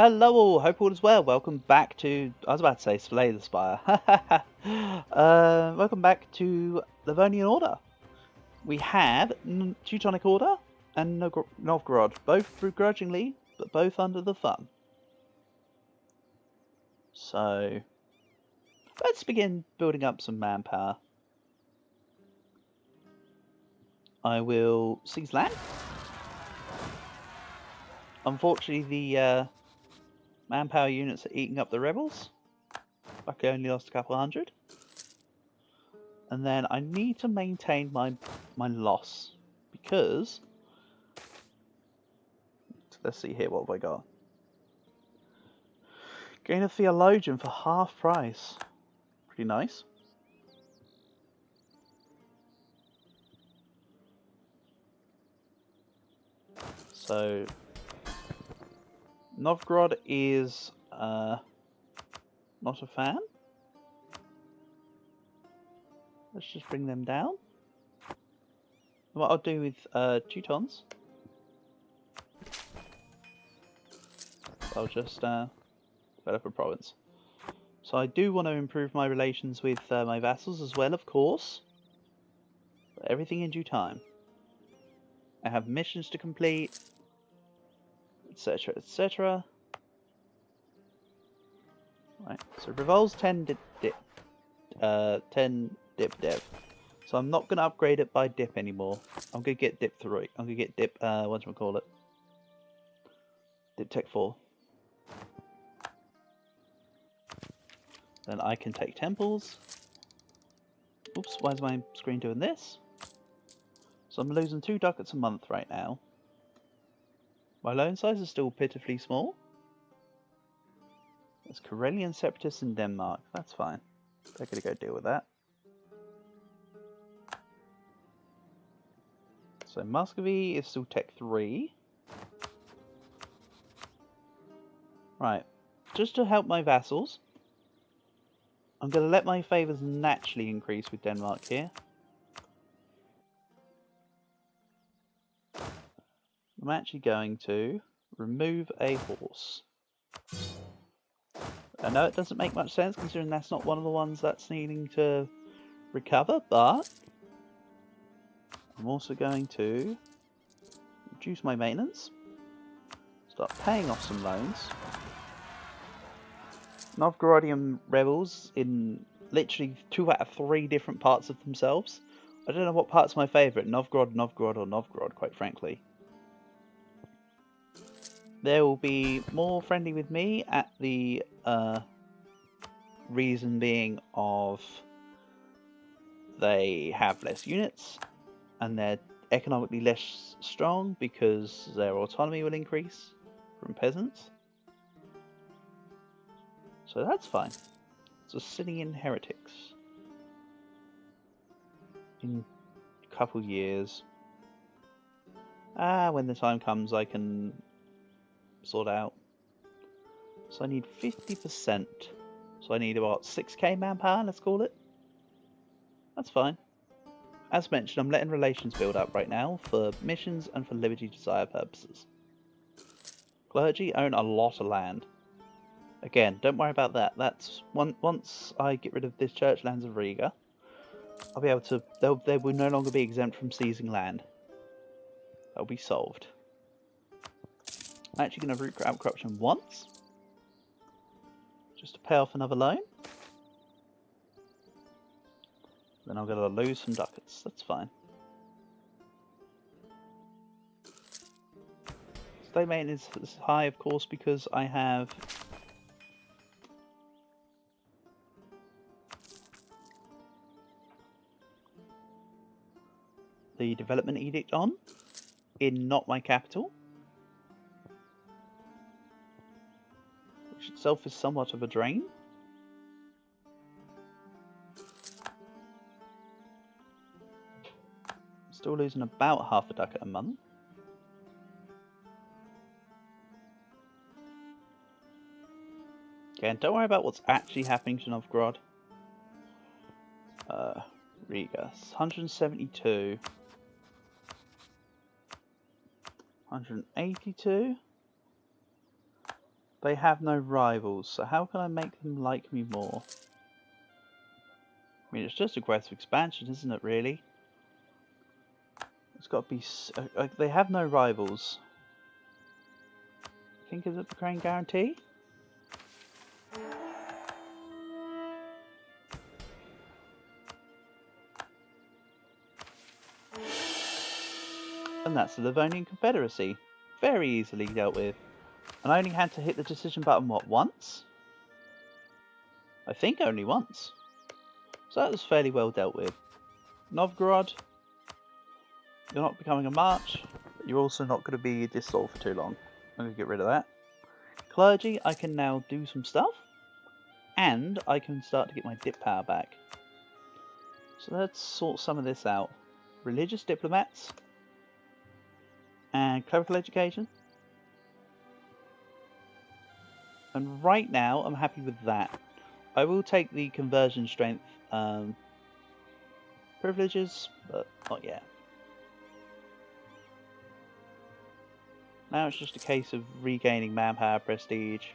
Hello all, hope all is well. Welcome back to, I was about to say Slay the Spire. Welcome back to Livonian Order. We have Teutonic Order and Novgorod, both begrudgingly, but both under the thumb. So, let's begin building up some manpower. I will seize land. Unfortunately, the manpower units are eating up the rebels. Luckily, I only lost a couple hundred. And then I need to maintain my loss because let's see here, what have I got? Gain a theologian for half price. Pretty nice. So Novgorod is not a fan. Let's just bring them down. What I'll do with Teutons, I'll just develop a province. So I do want to improve my relations with my vassals as well, of course. But everything in due time. I have missions to complete, etc., etc. Right, so Revol's 10 dip dev. So I'm not going to upgrade it by dip anymore. I'm going to get dip 3. I'm going to get dip, whatchamacallit? Dip tech 4. Then I can take temples. Oops, why is my screen doing this? So I'm losing 2 ducats a month right now. My loan size is still pitifully small. There's Karelian separatists in Denmark. That's fine. They're going to go deal with that. So Muscovy is still Tech 3. Right. Just to help my vassals, I'm going to let my favours naturally increase with Denmark here. I'm actually going to remove a horse. I know it doesn't make much sense considering that's not one of the ones that's needing to recover, but I'm also going to reduce my maintenance, start paying off some loans. Novgorodian rebels in literally 2 out of 3 different parts of themselves. I don't know what part's my favourite, Novgorod, Novgorod, or Novgorod, quite frankly. They will be more friendly with me at the reason being of they have less units and they're economically less strong because their autonomy will increase from peasants. So that's fine. So sitting in heretics in a couple years. When the time comes I can sort out. So I need 50%. So I need about 6k manpower, let's call it. That's fine. As mentioned, I'm letting relations build up right now for missions and for liberty desire purposes. Clergy own a lot of land. Again, don't worry about that. That's once I get rid of this church lands of Riga, I'll be able to. They will no longer be exempt from seizing land. That'll be solved. I'm actually going to root out corruption once, just to pay off another loan. Then I'm going to lose some ducats. That's fine. State maintenance is high, of course, because I have the development edict on in not my capital, which itself is somewhat of a drain. Still losing about half a ducat a month. Again, don't worry about what's actually happening to Novgorod. Riga, 172. 182. They have no rivals, so how can I make them like me more? I mean, it's just aggressive expansion, isn't it, really? It's got to be... they have no rivals. I think is it the Crane Guarantee? And that's the Livonian Confederacy. Very easily dealt with. And I only had to hit the decision button, what, once? I think only once. So that was fairly well dealt with. Novgorod, you're not becoming a march, but you're also not going to be dissolved for too long. I'm going to get rid of that. Clergy, I can now do some stuff, and I can start to get my dip power back. So let's sort some of this out. Religious diplomats, and clerical education. And right now, I'm happy with that. I will take the conversion strength privileges, but not yet. Now it's just a case of regaining manpower, prestige,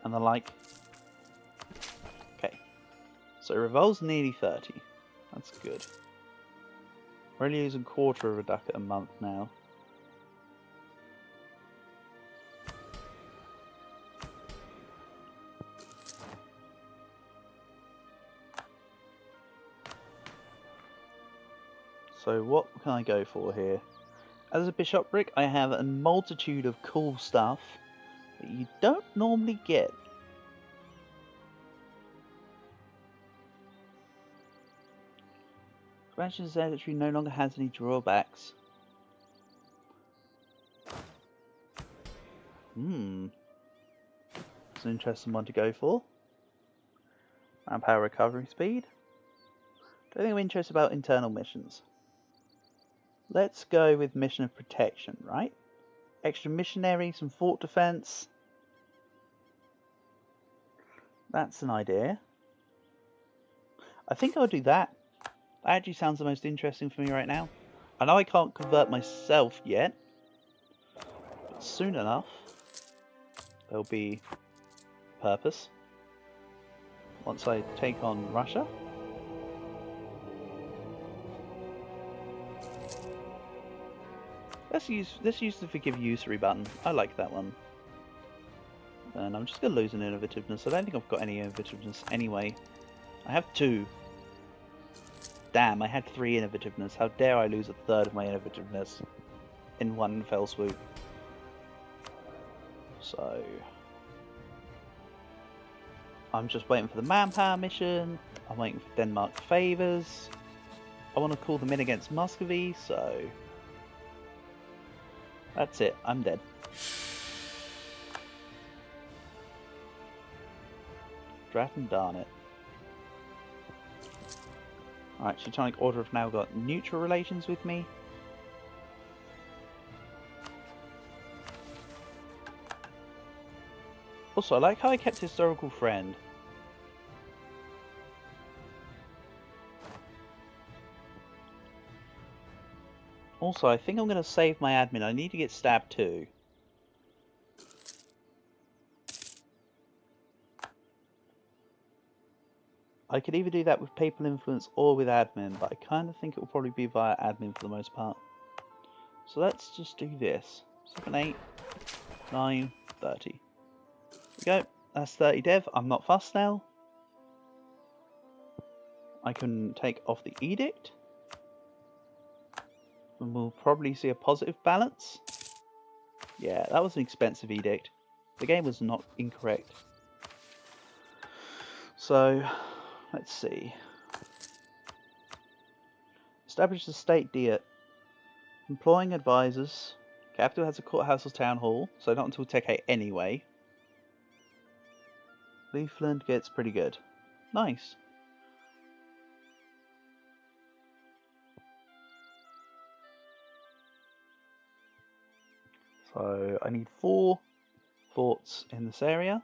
and the like. Okay, so revolt's nearly 30. That's good. We're only using quarter of a ducat a month now. So what can I go for here? As a bishopric, I have a multitude of cool stuff that you don't normally get. Expansion Territory no longer has any drawbacks. It's an interesting one to go for. Manpower recovery speed. Don't think I'm interested about internal missions. Let's go with mission of protection, right? Extra missionary, some fort defense. That's an idea. I think I'll do that. That actually sounds the most interesting for me right now. I know I can't convert myself yet, but soon enough there'll be purpose. Once I take on Russia. Let's use the forgive usury button. I like that one. And I'm just going to lose an innovativeness. I don't think I've got any innovativeness anyway. I have 2. Damn, I had 3 innovativeness. How dare I lose a third of my innovativeness in one fell swoop. So I'm just waiting for the manpower mission. I'm waiting for Denmark favours. I want to call them in against Muscovy, so that's it. I'm dead. Drat and darn it. Alright, Teutonic Order have now got neutral relations with me. Also, I like how I kept historical friend. Also, I think I'm going to save my admin. I need to get stabbed too. I could either do that with papal influence or with admin, but I kind of think it will probably be via admin for the most part. So let's just do this. 7, 8, 9, 30. There we go. That's 30 dev. I'm not fussed now. I can take off the edict. And we'll probably see a positive balance. Yeah, that was an expensive edict. The game was not incorrect. So, let's see. Establish the state diet. Employing advisors. Capital has a courthouse or town hall, so not until Tech 8 anyway. Leafland gets pretty good. Nice. So I need 4 forts in this area.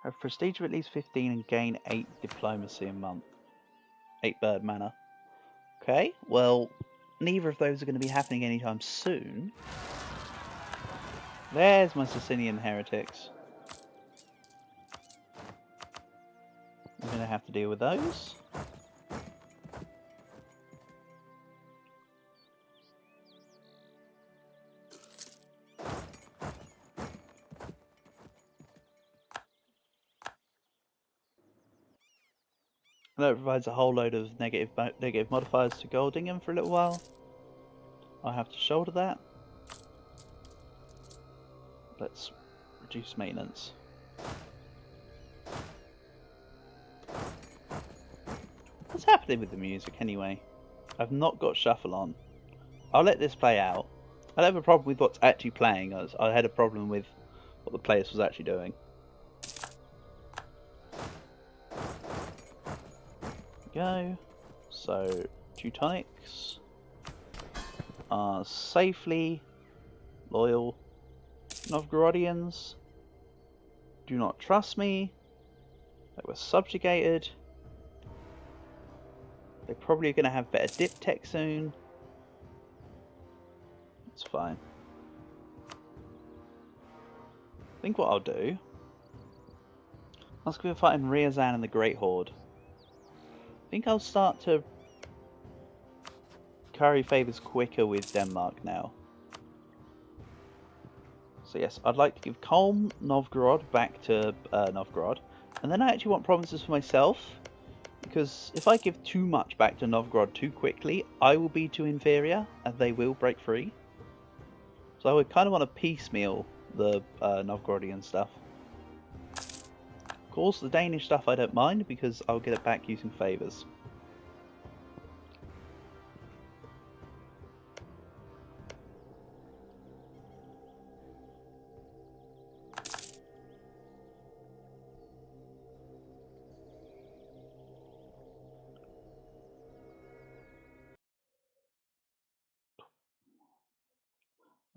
Have prestige of at least 15 and gain 8 diplomacy a month. 8 bird mana. Okay, well, neither of those are going to be happening anytime soon. There's my Sicilian heretics. I'm going to have to deal with those. I know it provides a whole load of negative modifiers to Goldingham for a little while. I'll have to shoulder that. Let's reduce maintenance. What's happening with the music anyway? I've not got shuffle on. I'll let this play out. I don't have a problem with what's actually playing. I had a problem with what the playlist was actually doing. Go. So, Teutonics are safely loyal. Novgorodians do not trust me. They were subjugated. They're probably going to have better dip tech soon. It's fine. I think what I'll do... Let's go fighting Ryazan and the Great Horde. I think I'll start to curry favours quicker with Denmark now. So yes, I'd like to give Kulm, Novgorod back to Novgorod. And then I actually want provinces for myself. Because if I give too much back to Novgorod too quickly, I will be too inferior and they will break free. So I would kind of want to piecemeal the Novgorodian stuff. Of course, the Danish stuff I don't mind because I'll get it back using favours.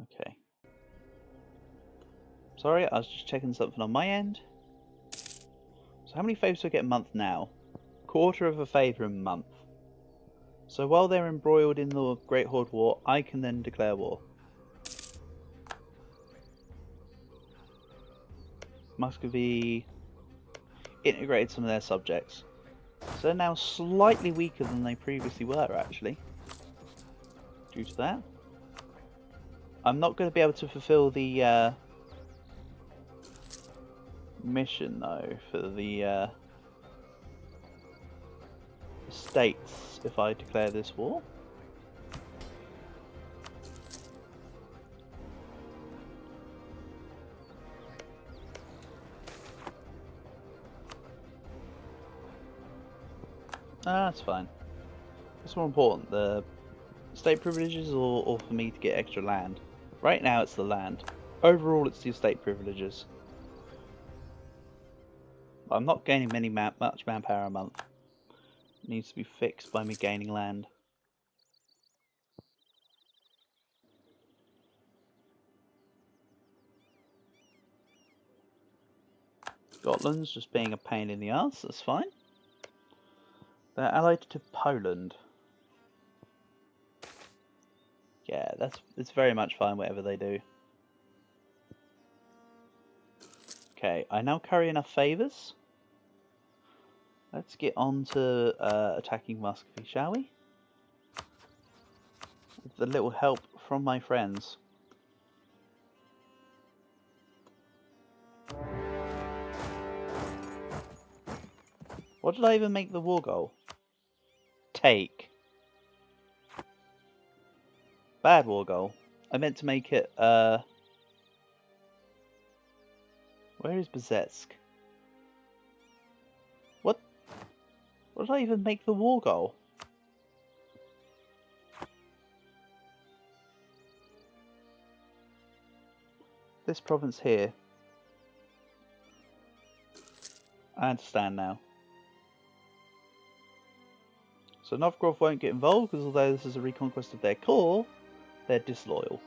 Okay. Sorry, I was just checking something on my end. So how many favours do I get a month now? Quarter of a favour a month. So while they're embroiled in the Great Horde War, I can then declare war. Muscovy integrated some of their subjects. So they're now slightly weaker than they previously were, actually. Due to that. I'm not going to be able to fulfill the mission, though, for the states if I declare this war. Ah, that's fine. What's more important, the state privileges or for me to get extra land? Right now it's the land. Overall it's the estate privileges. I'm not gaining much manpower a month. It needs to be fixed by me gaining land. Scotland's just being a pain in the ass, that's fine. They're allied to Poland. Yeah, it's very much fine whatever they do. Okay, I now carry enough favours. Let's get on to attacking Muscovy, shall we? With a little help from my friends. What did I even make the war goal? Take. Bad war goal. I meant to make it, where is Bezetsk? What did I even make the war goal? This province here. I understand now. So Novgorod won't get involved because although this is a reconquest of their core, they're disloyal.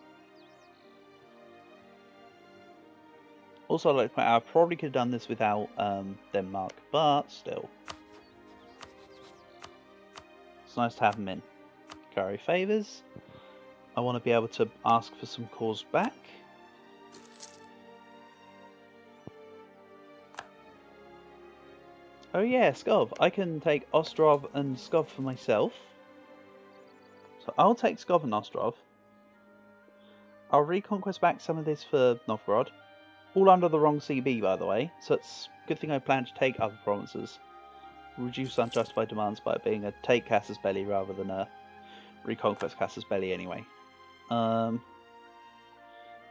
Also, I'd like to point out, I probably could have done this without Denmark, but still. It's nice to have them in. Curry favours. I want to be able to ask for some cause back. Oh yeah, Skov. I can take Ostrov and Skov for myself. So I'll take Skov and Ostrov. I'll reconquest back some of this for Novgorod. All under the wrong CB, by the way. So it's a good thing I plan to take other provinces. Reduce unjustified demands by it being a take Casus Belli rather than a reconquest Casus Belli anyway.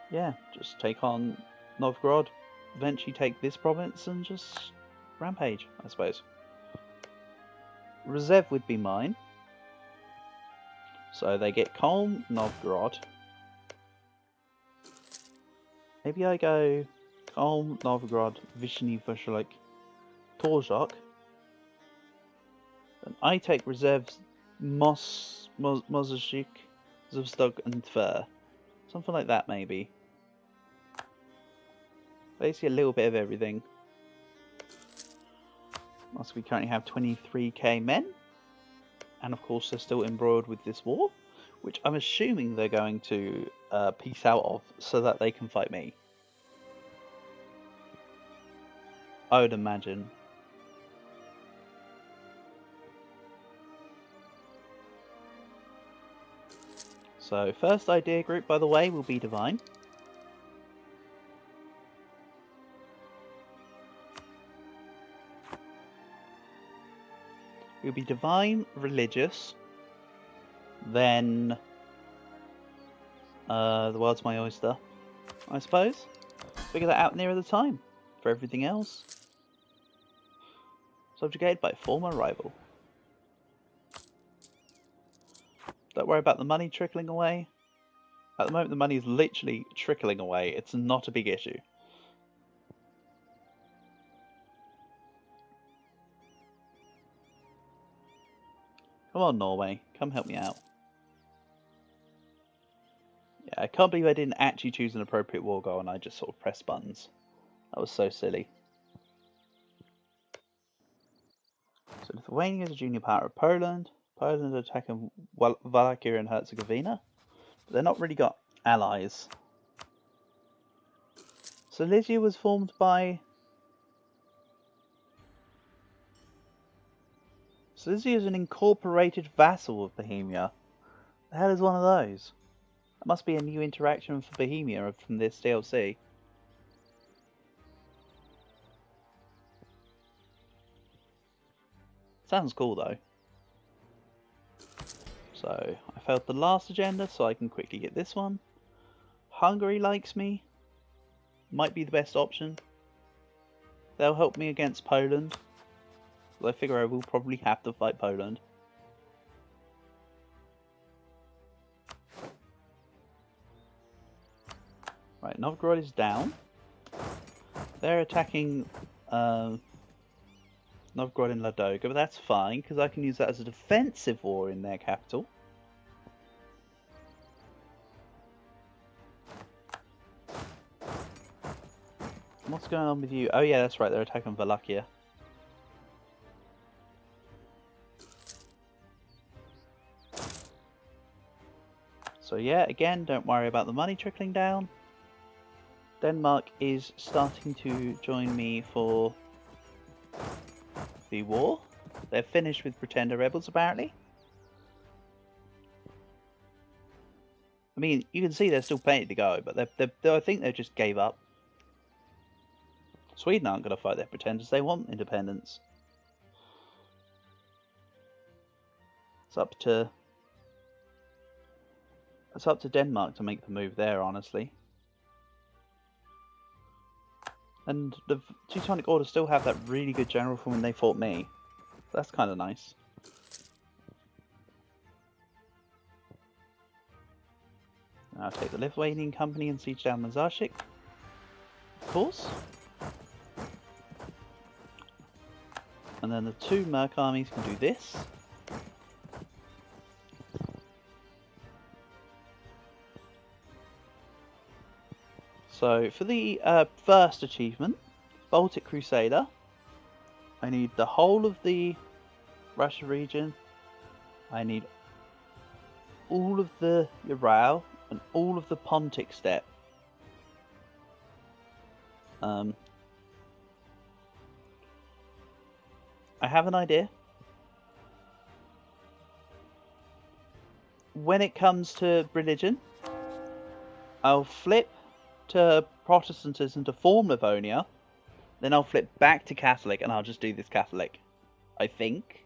Yeah, just take on Novgorod, eventually take this province and just rampage, I suppose. Reserve would be mine. So they get Kolm, Novgorod. Maybe I go Kolm, Novgorod, Vishny, Vashalik, Torzhok. And I take reserves Mozashik, Zubstok and Tver. Something like that maybe. Basically a little bit of everything. Plus we currently have 23k men. And of course they're still embroiled with this war, which I'm assuming they're going to peace out of so that they can fight me. I would imagine. So first idea group, by the way, will be Divine. It will be Divine, Religious, then the world's my oyster, I suppose. Figure that out nearer the time. For everything else, subjugated by former rival. Don't worry about the money trickling away. At the moment the money is literally trickling away. It's not a big issue. Come on, Norway. Come help me out. Yeah, I can't believe I didn't actually choose an appropriate war goal and I just sort of pressed buttons. That was so silly. So Lithuania is a junior power of Poland. Poland are attacking Wallachia and Herzegovina. But they're not really got allies. Silesia was formed by... Silesia is an incorporated vassal of Bohemia. The hell is one of those? That must be a new interaction for Bohemia from this DLC. Sounds cool though. So, I failed the last agenda, so I can quickly get this one. Hungary likes me. Might be the best option. They'll help me against Poland. I figure I will probably have to fight Poland. Right, Novgorod is down. They're attacking Novgorod and Ladoga, but that's fine, because I can use that as a defensive war in their capital. What's going on with you? Oh yeah, that's right, they're attacking Wallachia. So yeah, again, don't worry about the money trickling down. Denmark is starting to join me for the war. They're finished with Pretender rebels, apparently. I mean, you can see there's still plenty to go, but I think they just gave up. Sweden aren't going to fight their Pretenders, they want independence. It's up to Denmark to make the move there, honestly. And the Teutonic Order still have that really good general from when they fought me. That's kind of nice. I'll take the Lithuanian company and siege down Mazashik. Of course. And then the two Merc armies can do this. So for the first achievement, Baltic Crusader, I need the whole of the Russia region. I need all of the Ural and all of the Pontic steppe. I have an idea. When it comes to religion, I'll flip to Protestantism to form Livonia, then I'll flip back to Catholic and I'll just do this Catholic. I think.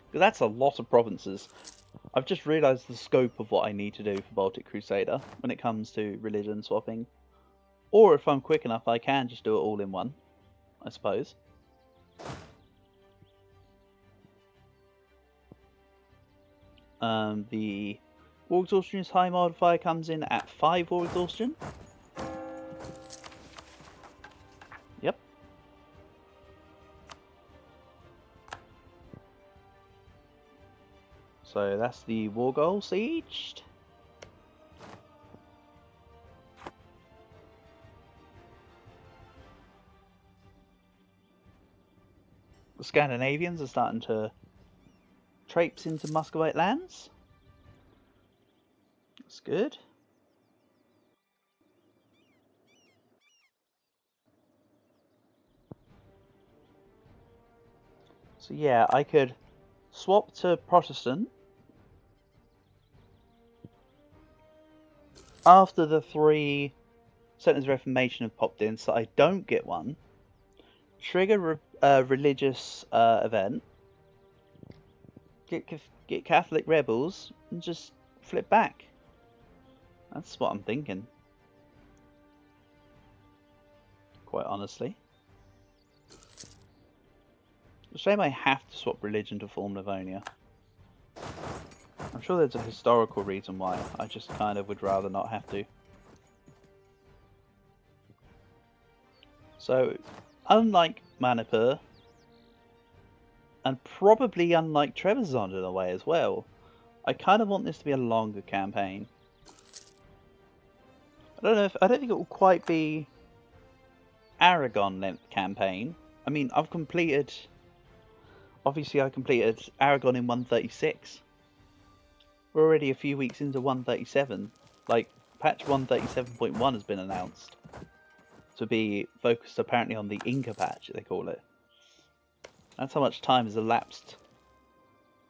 Because that's a lot of provinces. I've just realised the scope of what I need to do for Baltic Crusader when it comes to religion swapping. Or if I'm quick enough, I can just do it all in one, I suppose. The War Exhaustion's high modifier comes in at 5 War Exhaustion. Yep. So that's the War Goal sieged. The Scandinavians are starting to traipse into Muscovite lands. That's good. So yeah, I could swap to Protestant after the 3 Centers of Reformation have popped in, so I don't get one. Trigger a religious event. Get Catholic rebels and just flip back. That's what I'm thinking. Quite honestly. It's a shame I have to swap religion to form Livonia. I'm sure there's a historical reason why. I just kind of would rather not have to. So, unlike Manipur, and probably unlike Trebizond in a way as well, I kind of want this to be a longer campaign. I don't think it will quite be Aragon length campaign. I mean, obviously I completed Aragon in 136. We're already a few weeks into 137. Like, patch 137.1 has been announced to be focused apparently on the Inca patch, they call it. That's how much time has elapsed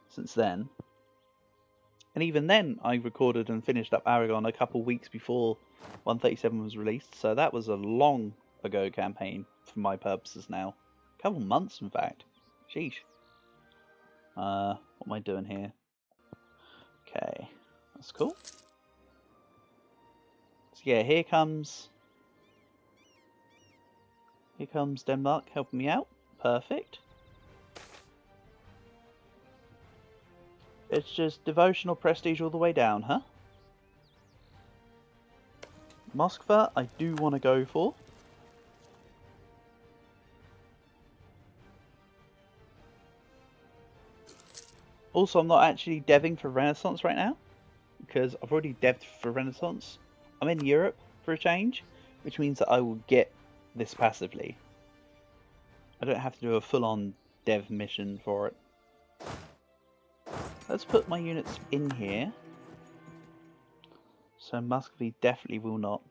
since then. And even then, I recorded and finished up Aragon a couple weeks before 137 was released, so that was a long ago campaign for my purposes now. A couple months, in fact. Sheesh. What am I doing here? Okay, that's cool. So yeah, here comes Denmark helping me out. Perfect. It's just devotional prestige all the way down, huh? Moskva, I do want to go for. Also, I'm not actually deving for Renaissance right now, because I've already deved for Renaissance. I'm in Europe for a change, which means that I will get this passively. I don't have to do a full-on dev mission for it. Let's put my units in here. So Muscovy definitely will not.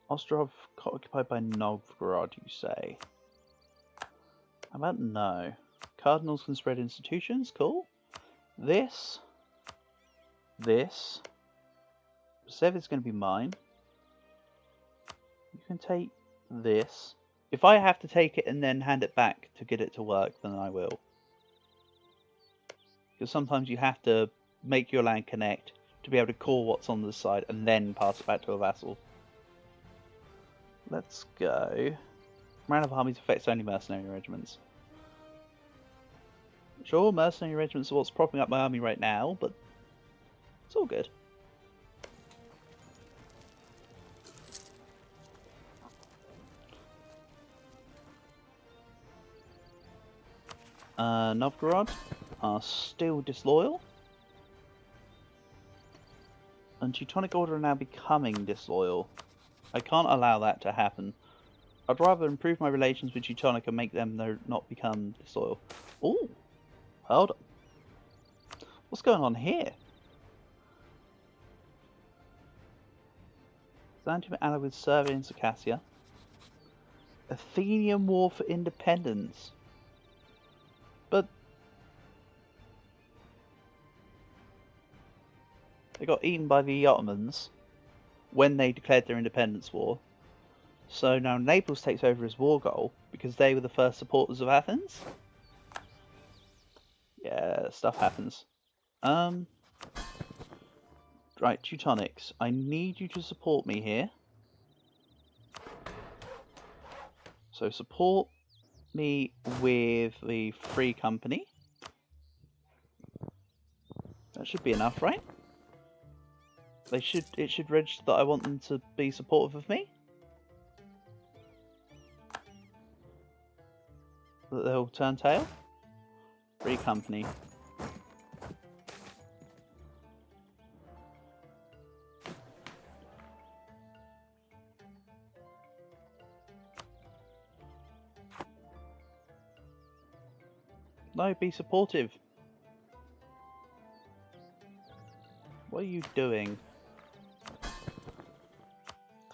Ostrov occupied by Novgorod, you say? How about no? Cardinals can spread institutions, cool. This. Sev is going to be mine. You can take this. If I have to take it and then hand it back to get it to work, then I will. Because sometimes you have to make your land connect to be able to call what's on the side and then pass it back to a vassal. Let's go. Command of armies affects only mercenary regiments. Sure, mercenary regiments are what's propping up my army right now, but it's all good. Novgorod are still disloyal. and Teutonic Order are now becoming disloyal. I can't allow that to happen. I'd rather improve my relations with Teutonic and make them not become disloyal. Ooh, hold on. What's going on here? Byzantium allied with Serbia and Circassia. Athenian War for Independence. But they got eaten by the Ottomans when they declared their independence war. So now Naples takes over as war goal because they were the first supporters of Athens. Yeah, stuff happens. Right, Teutonics, I need you to support me here. So support me with the Free Company. That should be enough, right? It should register that I want them to be supportive of me. That they'll turn tail. Free Company. No, be supportive. What are you doing?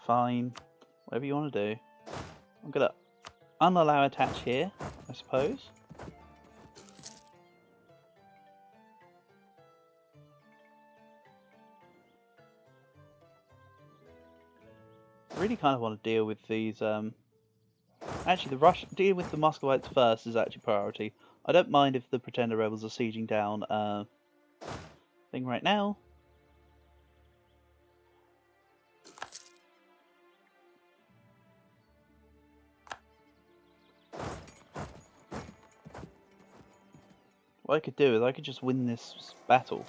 Fine. Whatever you want to do. I'm gonna unallow attach here, I suppose. I really kind of want to deal with these. Actually, dealing with the Muscovites first is actually priority. I don't mind if the Pretender rebels are sieging down thing right now. What I could do is I could just win this battle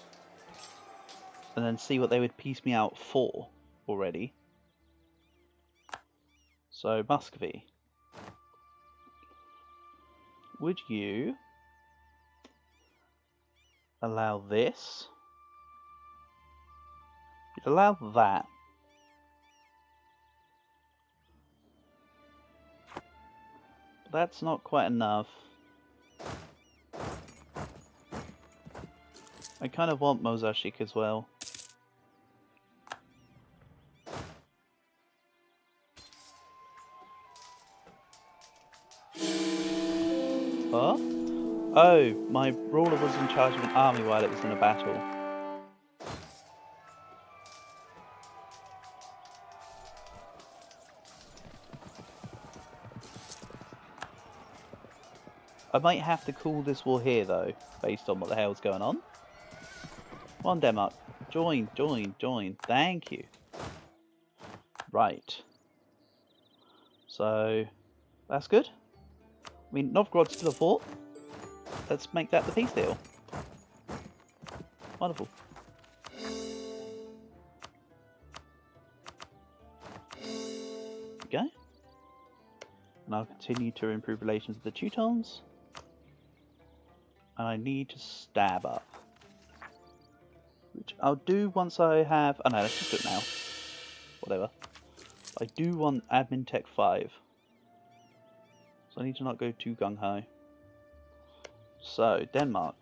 and then see what they would piece me out for already. So, Muscovy. Would you allow this? You'd allow that. But that's not quite enough. I kind of want Mozashik as well. Huh? Oh, my ruler was in charge of an army while it was in a battle. I might have to call this war here though, based on what the hell's going on. Come on, Denmark. Join, join, join. Thank you. Right. So, that's good. I mean, Novgorod's still a fort. Let's make that the peace deal. Wonderful. There we go. And I'll continue to improve relations with the Teutons. And I need to stab up. Which I'll do once I have... Oh no, let's just do it now. Whatever. I do want Admin Tech 5. So I need to not go too gung-ho. So, Denmark.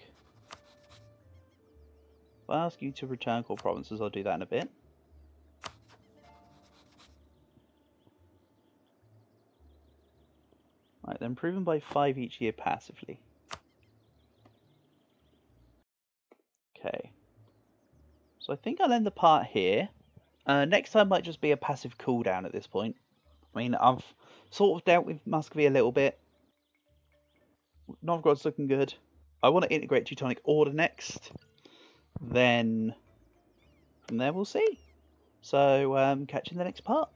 If I ask you to return core provinces, I'll do that in a bit. Right, they're improving by 5 each year passively. Okay. So I think I'll end the part here. Next time might just be a passive cooldown at this point. I mean, I've sort of dealt with Muscovy a little bit. Novgorod's looking good. I want to integrate Teutonic Order next. Then from there we'll see. So catch you in the next part.